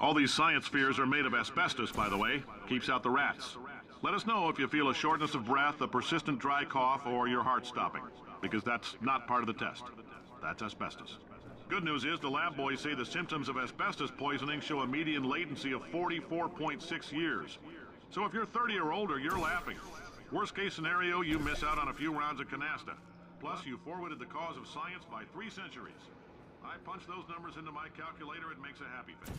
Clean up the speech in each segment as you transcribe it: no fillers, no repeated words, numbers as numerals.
All these science spheres are made of asbestos, by the way. Keeps out the rats. Let us know if you feel a shortness of breath, a persistent dry cough, or your heart stopping, because that's not part of the test. That's asbestos. Good news is the lab boys say the symptoms of asbestos poisoning show a median latency of 44.6 years. So if you're 30 or older, you're laughing. Worst case scenario, you miss out on a few rounds of canasta. Plus, you forwarded the cause of science by 3 centuries. I punch those numbers into my calculator, it makes a happy face.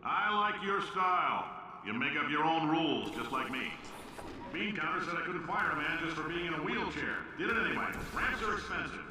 I like your style. You make up your own rules, just like me. Bean Counter said I couldn't fire a man just for being in a wheelchair. Did it anyway. Ramps are expensive.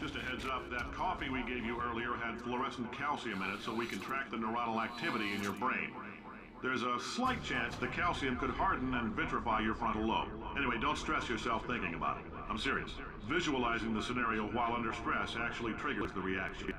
Just a heads up, that coffee we gave you earlier had fluorescent calcium in it so we can track the neuronal activity in your brain. There's a slight chance the calcium could harden and vitrify your frontal lobe. Anyway, don't stress yourself thinking about it. I'm serious. Visualizing the scenario while under stress actually triggers the reaction.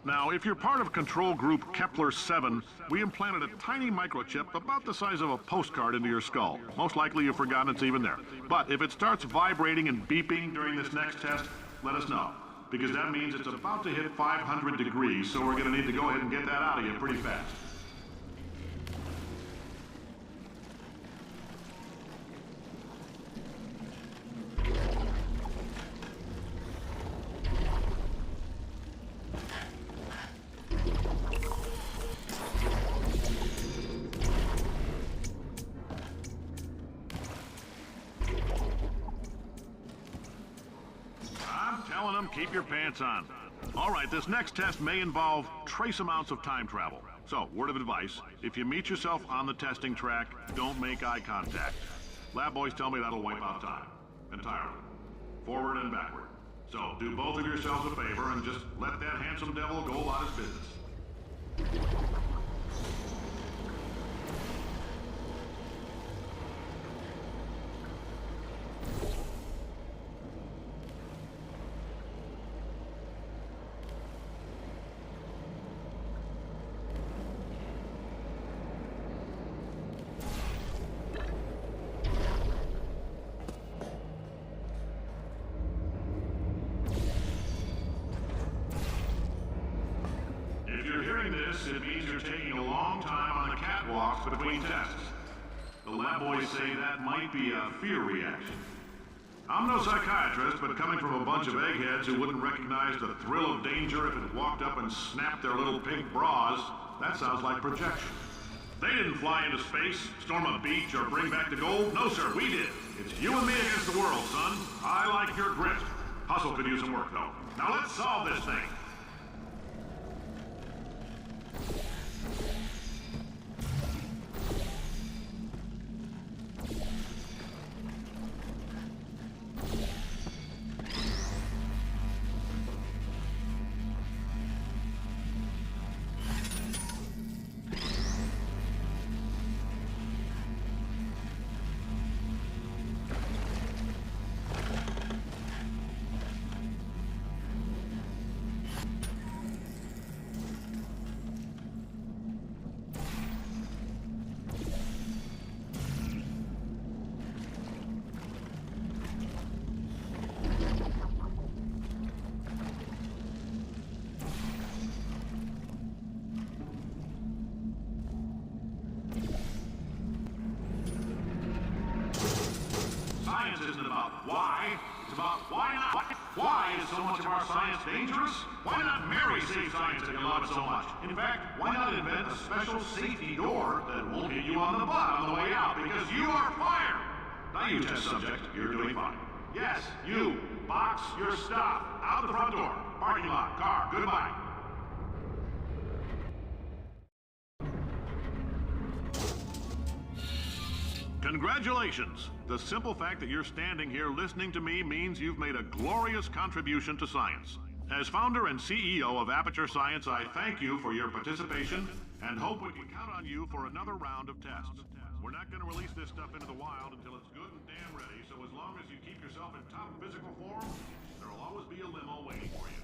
Now, if you're part of Control Group Kepler-7, we implanted a tiny microchip about the size of a postcard into your skull. Most likely you've forgotten it's even there. But if it starts vibrating and beeping during this next test, let us know. Because that means it's about to hit 500 degrees, so we're going to need to go ahead and get that out of you pretty fast. Telling them, keep your pants on. All right, this next test may involve trace amounts of time travel. So, word of advice, if you meet yourself on the testing track, don't make eye contact. Lab boys tell me that'll wipe out time. Entirely. Forward and backward. So, do both of yourselves a favor and just let that handsome devil go about his business. It means you're taking a long time on the catwalks between tests. The lab boys say that might be a fear reaction. I'm no psychiatrist, but coming from a bunch of eggheads who wouldn't recognize the thrill of danger if it walked up and snapped their little pink bras, that sounds like projection. They didn't fly into space, storm a beach, or bring back the gold. No, sir, we did. It's you and me against the world, son. I like your grit. Hustle could use some work, though. Now let's solve this thing. isn't about why. It's about why not. Why is so much of our science dangerous? Why not marry safe science if you love it so much? In fact, why not invent a special safety door that won't hit you on the butt on the way out because you are fired? Now you test subject, you're doing fine. Yes, you. Box your stuff. Out the front door. Parking lot. Car. Goodbye. Congratulations! The simple fact that you're standing here listening to me means you've made a glorious contribution to science. As founder and CEO of Aperture Science, I thank you for your participation and hope we can count on you for another round of tests. We're not going to release this stuff into the wild until it's good and damn ready, so as long as you keep yourself in top physical form, there'll always be a limo waiting for you.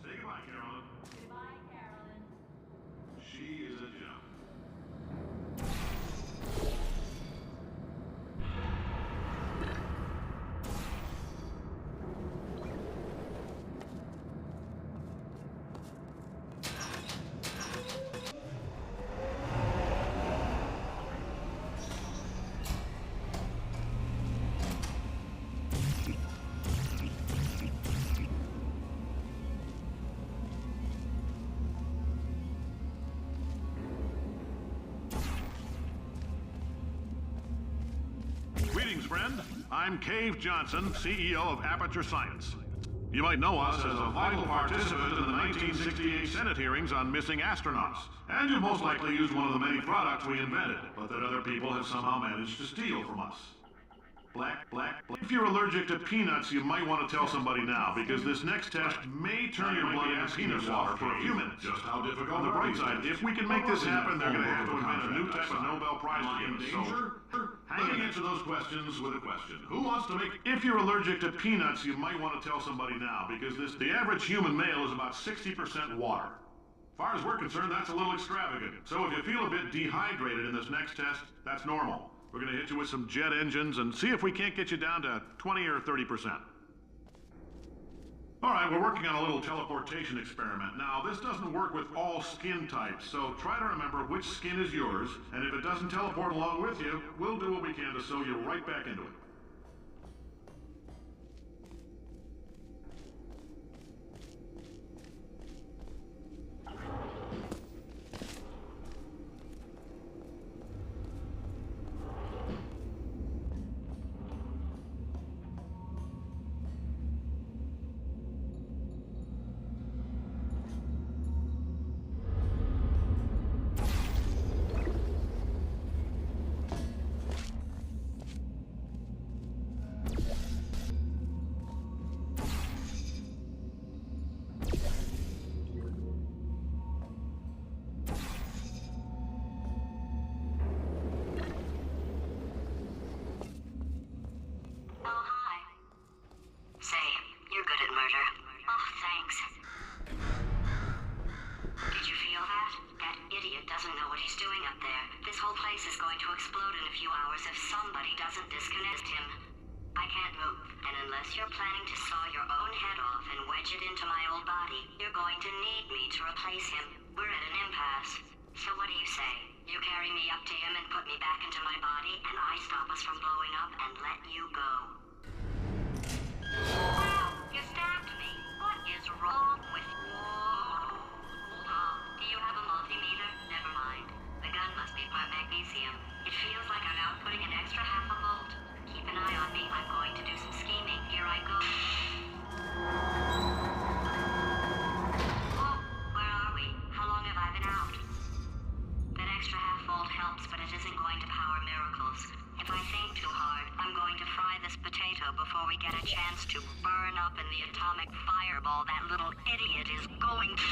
Say goodbye, Carolyn. Goodbye, Carolyn. She is a gem. Greetings, friend. I'm Cave Johnson, CEO of Aperture Science. You might know us as a vital participant in the 1968 Senate hearings on missing astronauts. And you've most likely used one of the many products we invented, but that other people have somehow managed to steal from us. Black. If you're allergic to peanuts, you might want to tell somebody now, because this next test may turn your blood into peanut water for a few minutes. Just how difficult. On the bright side, if we can make this happen, they're going to have to invent a new type of Nobel Prize to give us. So, hang answer those questions with a question. Who wants to make... If you're allergic to peanuts, you might want to tell somebody now, because the average human male is about 60% water. As far as we're concerned, that's a little extravagant. So if you feel a bit dehydrated in this next test, that's normal. We're going to hit you with some jet engines and see if we can't get you down to 20 or 30%. All right, we're working on a little teleportation experiment. Now, this doesn't work with all skin types, so try to remember which skin is yours, and if it doesn't teleport along with you, we'll do what we can to sew you right back into it. You're planning to saw your own head off and wedge it into my old body. You're going to need me to replace him. We're at an impasse. So what do you say? You carry me up to him and put me back into my body, and I stop us from blowing up and let you go. Wow, you stabbed me. What is wrong with you? Oh, do you have a multimeter? Never mind. The gun must be part magnesium. It feels like I'm outputting an extra half a volt. Keep an eye on me. I'm going to do some scheming. Here I go. Oh, where are we? How long have I been out? That extra half volt helps, but it isn't going to power miracles. If I think too hard, I'm going to fry this potato before we get a chance to burn up in the atomic fireball that little idiot is going to...